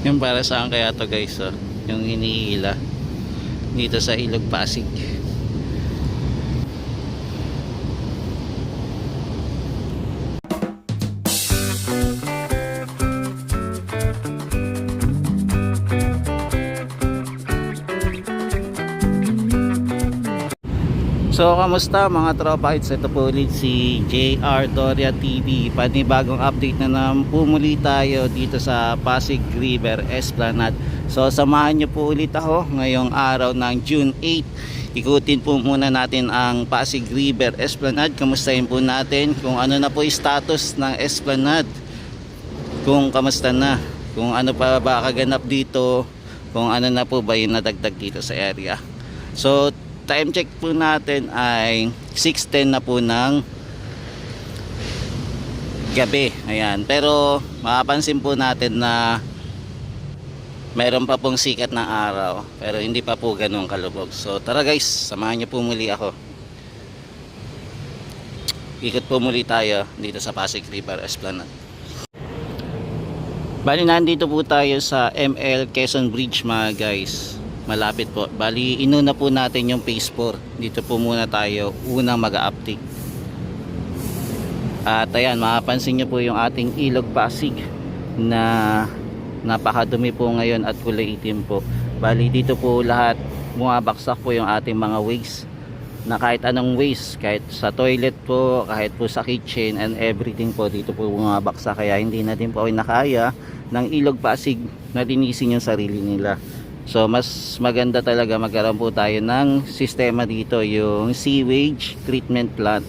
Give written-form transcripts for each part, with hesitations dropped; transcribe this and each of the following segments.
Yung para saan kaya to guys, oh? Yung iniila dito sa Ilog Pasig. So kamusta mga tropa hits, ito po ulit si JR Doria TV. Panibagong update na naman po muli tayo dito sa Pasig River Esplanade. So samahan nyo po ulit ako ngayong araw ng June 8. Ikutin po muna natin ang Pasig River Esplanade. Kamustahin po natin kung ano na po yung status ng Esplanade, kung kamusta na, kung ano pa ba kaganap dito, kung ano na po ba yung nadagdag dito sa area. So time check po natin ay 6:10 na po ng gabi. Ayan. Pero mapapansin po natin na mayroon pa pong sikat ng araw, pero hindi pa po ganun kalubog. So tara guys, samahan niyo po muli ako. Ikot po muli tayo dito sa Pasig River Esplanade. Bali nandito po tayo sa ML Quezon Bridge mga guys. Malapit po. Bali inuna po natin yung phase 4. Dito po muna tayo unang mag-update. At ayan, mapapansin nyo po yung ating Ilog Pasig na napakadumi po ngayon at kulay itim po. Bali dito po lahat bumabaksak po yung ating mga waste, na kahit anong waste, kahit sa toilet po, kahit po sa kitchen and everything po, dito po bumabaksak. Kaya hindi natin po nakaya ng Ilog Pasig na linisin yung sarili nila. So mas maganda talaga magkaroon po tayo ng sistema dito, yung sewage treatment plant,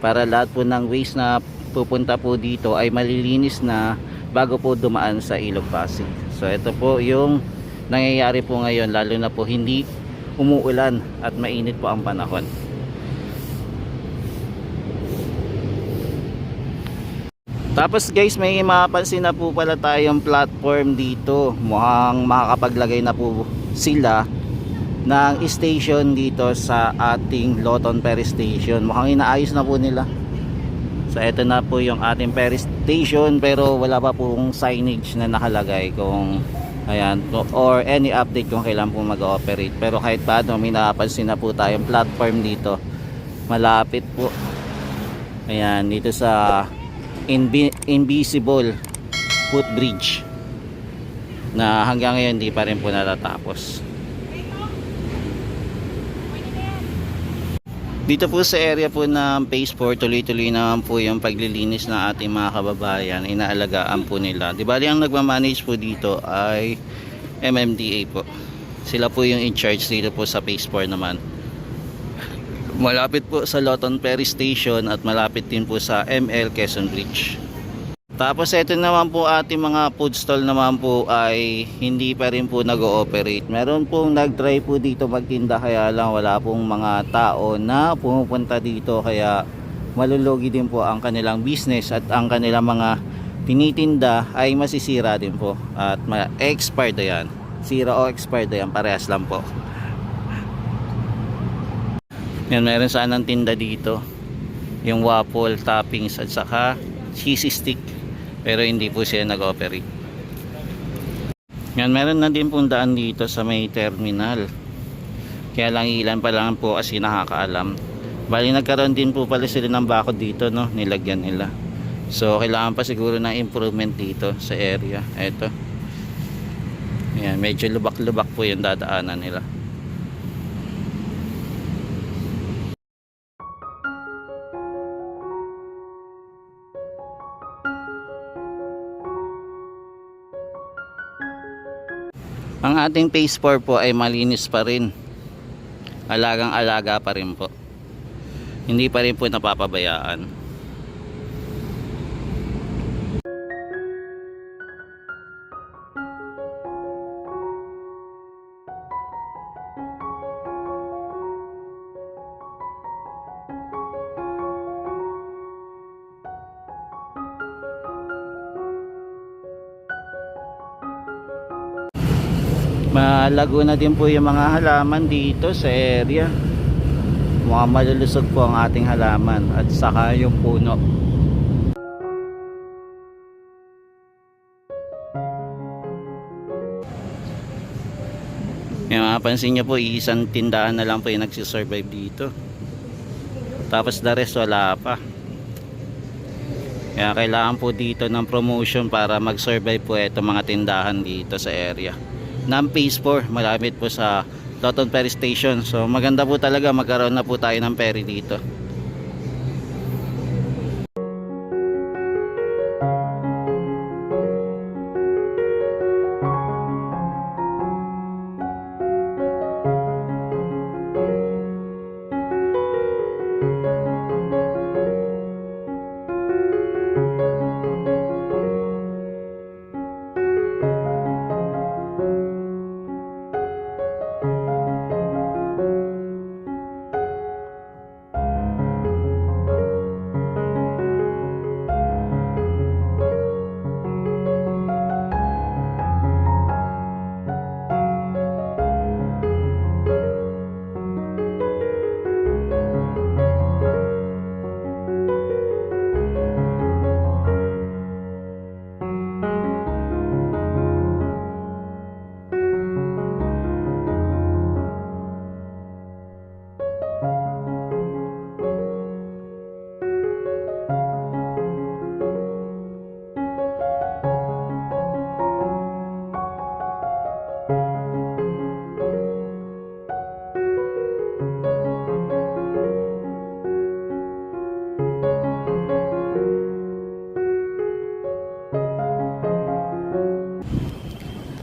para lahat po ng waste na pupunta po dito ay malilinis na bago po dumaan sa Ilog Pasig. So ito po yung nangyayari po ngayon, lalo na po hindi umuulan at mainit po ang panahon. Tapos guys, may mapapansin na po pala tayong platform dito. Mukhang makakapaglagay na po sila ng station dito sa ating Loton Ferry Station. Mukhang inaayos na po nila. So ito na po yung ating ferry station, pero wala pa pong signage na nakalagay kung ayan, or any update kung kailan po mag-ooperate. Pero kahit paano, may napapansin na po tayong platform dito. Malapit po. Ayan, dito sa Invisible Footbridge na hanggang ngayon hindi pa rin po natatapos. Dito po sa area po ng phase 4, tuloy-tuloy naman po yung paglilinis ng ating mga kababayan. Inaalagaan po nila. Di bali ang nagmamanage po dito ay MMDA po. Sila po yung in charge dito po sa phase 4 naman. Malapit po sa Loton Ferry Station at malapit din po sa ML Quezon Bridge. Tapos ito naman po ating mga food stall naman po ay hindi pa rin po nag-ooperate. Meron pong nag-try po dito magtinda, kaya lang wala pong mga tao na pumupunta dito, kaya malulugi din po ang kanilang business at ang kanilang mga tinitinda ay masisira din po at expired na yan. Sira o expired na yan, parehas lang po. Yan, meron sanang tinda dito, yung waffle toppings at saka cheesy stick, pero hindi po siya nag-operate. Yan, meron na din pong daan dito sa may terminal, kaya lang ilan pa lang po kasi nakakaalam. Bali nagkaroon din po pala sila ng bakod dito, no, nilagyan nila. So kailangan pa siguro ng improvement dito sa area. Eto, yan, medyo lubak-lubak po yung dadaanan nila. Ang ating phase 4 po ay malinis pa rin. Alagang-alaga pa rin po. Hindi pa rin po napapabayaan. Malago na din po yung mga halaman dito sa area. Mukhang malulusog po ang ating halaman at saka yung puno. Mapansin nyo po, isang tindahan na lang po yung nagsisurvive dito. Tapos the rest wala pa. Kaya kailangan po dito ng promotion para mag-survive po itong mga tindahan dito sa area. Ng Phase 4, malapit po sa Toton Ferry Station. So maganda po talaga magkaroon na po tayo ng ferry dito.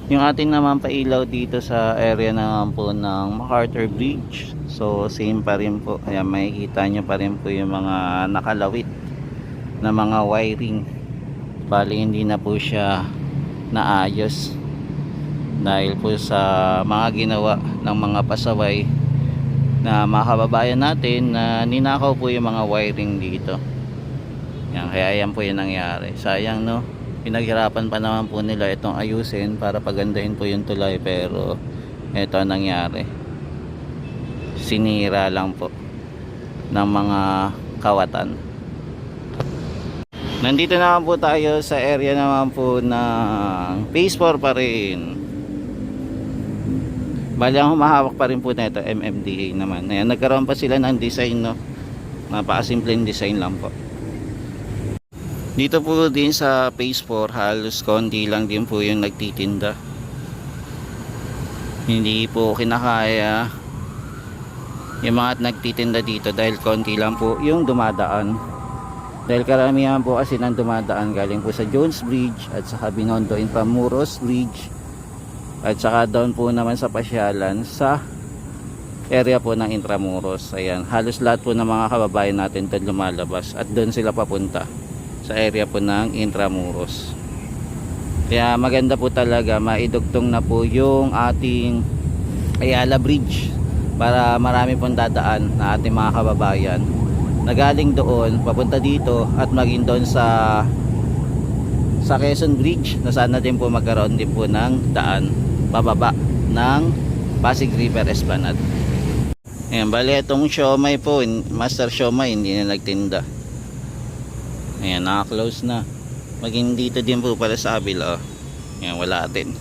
Yung ating naman pailaw dito sa area naman po ng MacArthur Bridge. So same pa rin po. Ayan, makikita nyo pa rin po yung mga nakalawit na mga wiring. Bali hindi na po siya naayos dahil po sa mga ginawa ng mga pasaway na mga kababayan natin na ninakaw po yung mga wiring dito. Yan, kaya yan po yung nangyari. Sayang, no? Pinaghirapan pa naman po nila itong ayusin para pagandahin po yung tulay, pero ito ang nangyari. Sinira lang po ng mga kawatan. Nandito naman po tayo sa area naman po ng Phase 4 pa rin. Bali ang humahawak pa rin po na ito, MMDA naman. Ayan, nagkaroon pa sila ng design, no? Napakasimpleng design lang po. Dito po din sa Phase 4, halos konti lang din po yung nagtitinda. Hindi po kinakaya yung mga nagtitinda dito dahil konti lang po yung dumadaan. Dahil karamihan po kasi ng dumadaan galing po sa Jones Bridge at saka Binondo Intramuros Bridge at saka doon po naman sa pasyalan sa area po ng Intramuros. Ayan, halos lahat po ng mga kababayan natin doon lumalabas at doon sila papunta sa area po ng Intramuros. Kaya maganda po talaga maidugtong na po yung ating Ayala Bridge para marami pong dadaan na ating mga kababayan na galing doon papunta dito at maging doon sa Quezon Bridge na sana din po magkaroon din po ng daan pababa ng Pasig River Esplanade. Ayan, bali itong siomay po, Master Siomay, hindi na nagtinda. Ayan, naka-close na. Maging dito din po pala sa kabila. Ayan, wala din.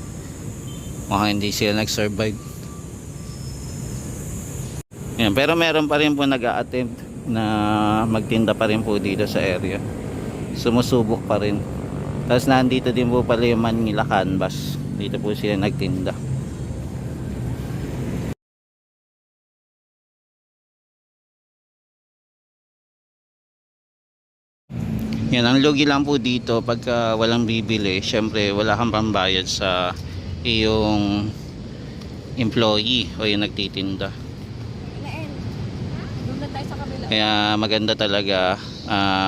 Mukhang hindi sila nag-survive. Ayan, pero meron pa rin po nag-a-attempt na magtinda pa rin po dito sa area. Sumusubok pa rin. Tapos nandito din po pala yung Manila Canvas. Dito po sila nagtinda. Yan, ang lugi lang po dito pagka walang bibili, syempre wala kang pambayad sa iyong employee o yung nagtitinda. Kaya maganda talaga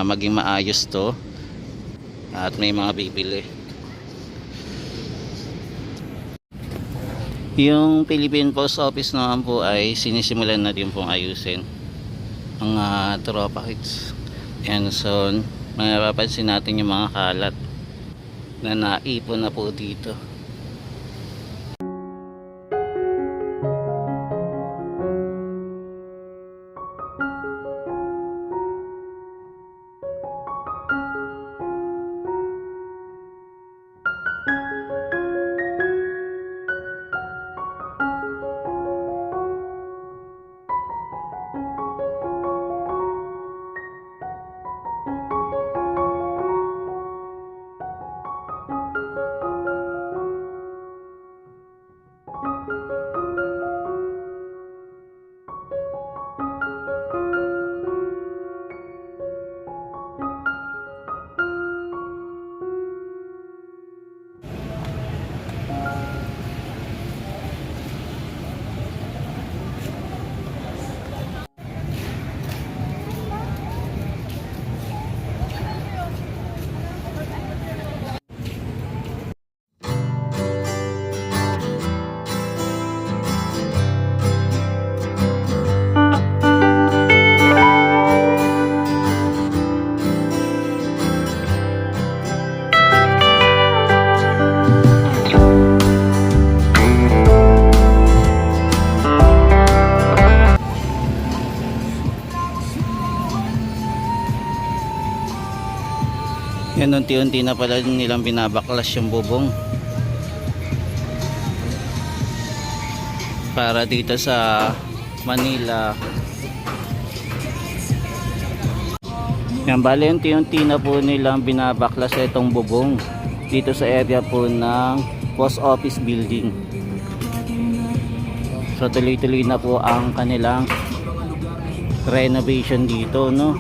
maging maayos to at may mga bibili. Yung Philippine Post Office naman po ay sinisimulan na din pong ayusin ang tropa kits. Yan, so mapapansin natin yung mga kalat na naipon na po dito. Yan, unti-unti na pala nilang binabaklas yung bubong para dito sa Manila. Yan, bali unti-unti na po nilang binabaklas itong bubong dito sa area po ng post office building. So tuloy-tuloy na po ang kanilang renovation dito, no?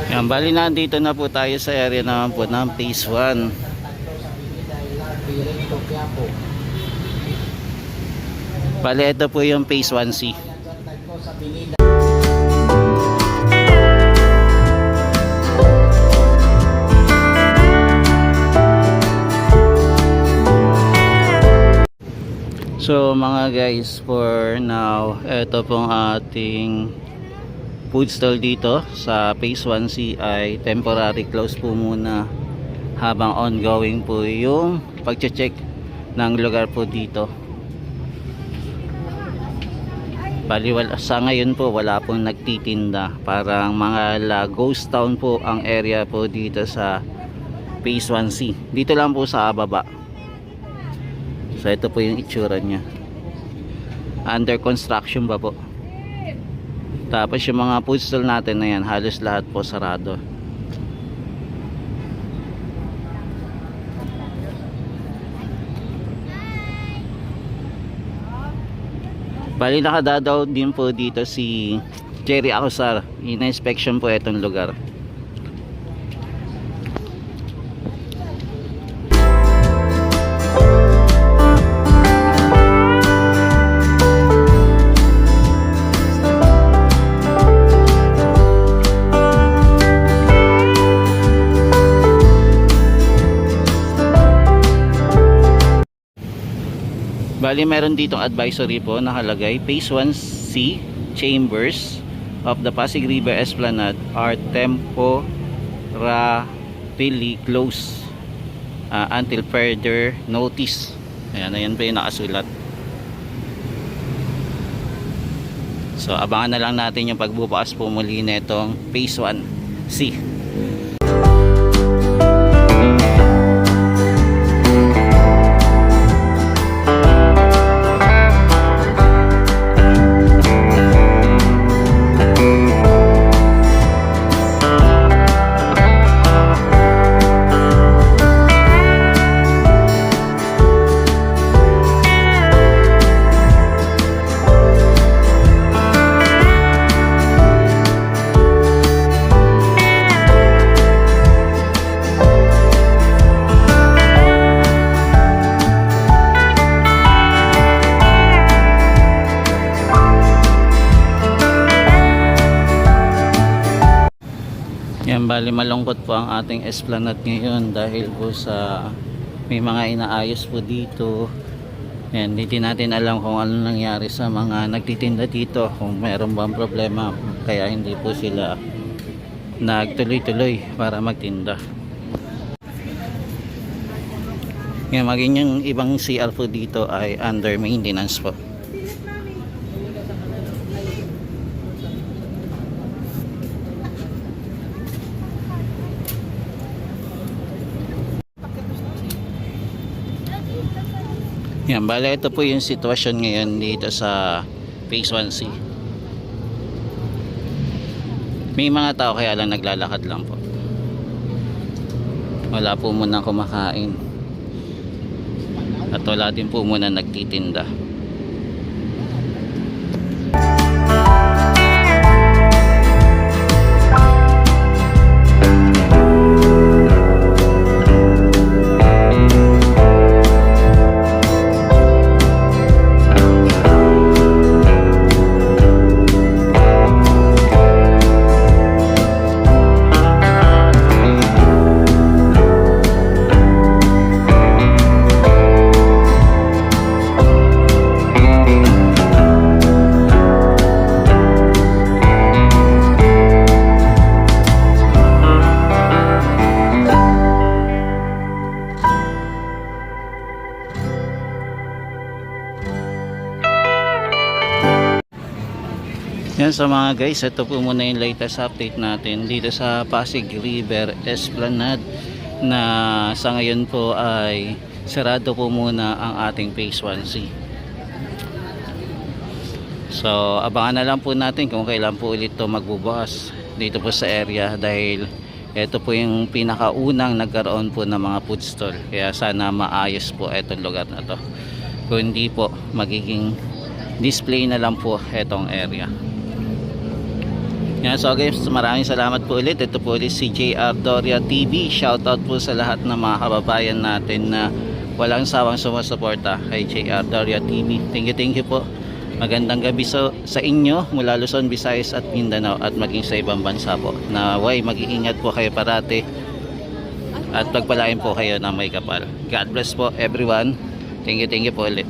Yan, bali nandito na po tayo sa area naman po ng phase 1. Bali ito po yung phase 1C. So mga guys, for now, ito pong ating food stall dito sa phase 1C ay temporary close po muna habang ongoing po yung pagche-check ng lugar po dito. Bali sa ngayon po wala pong nagtitinda, parang mga ghost town po ang area po dito sa phase 1C. Dito lang po sa baba. So ito po yung itsura nya, under construction pa po. Tapos yung mga food stall natin na yan, halos lahat po sarado. Bali nakadadaw din po dito si Jerry Acosar. Ina-inspection po itong lugar. Bali meron ditong advisory po nakalagay, phase 1C chambers of the Pasig River Esplanade are temporarily closed until further notice. Ayan pa yung nakasulat. So abangan na lang natin yung pagbubukas po muli netong phase 1C. Yan, bali malungkot po ang ating Esplanade ngayon dahil po sa may mga inaayos po dito. Yan, hindi natin alam kung ano nangyari sa mga nagtitinda dito, kung mayroon bang problema kaya hindi po sila nagtuloy-tuloy para magtinda. Yan, maging yung ibang CR po dito ay under maintenance po. Yan, bale ito po yung sitwasyon ngayon dito sa phase 1C. May mga tao kaya lang naglalakad lang po. Wala po muna kumakain. At wala din po muna nagtitinda. Yan sa mga guys, ito po muna yung latest update natin dito sa Pasig River Esplanade, na sa ngayon po ay sarado po muna ang ating phase 1C. So abangan na lang po natin kung kailan po ulit to magbubukas dito po sa area, dahil ito po yung pinakaunang nagkaroon po ng mga food stall, kaya sana maayos po itong lugar na to, kung hindi po magiging display na lang po itong area. Yan, so guys, maraming salamat po ulit. Ito po ulit si JR Doria TV. Shoutout po sa lahat ng mga kababayan natin na walang sawang sumusuporta kay JR Doria TV. Thank you po. Magandang gabi sa inyo mula Luzon, Visayas at Mindanao, at maging sa ibang bansa po. Naway mag-iingat po kayo parati at pagpalain po kayo na may kapal. God bless po everyone. Thank you po ulit.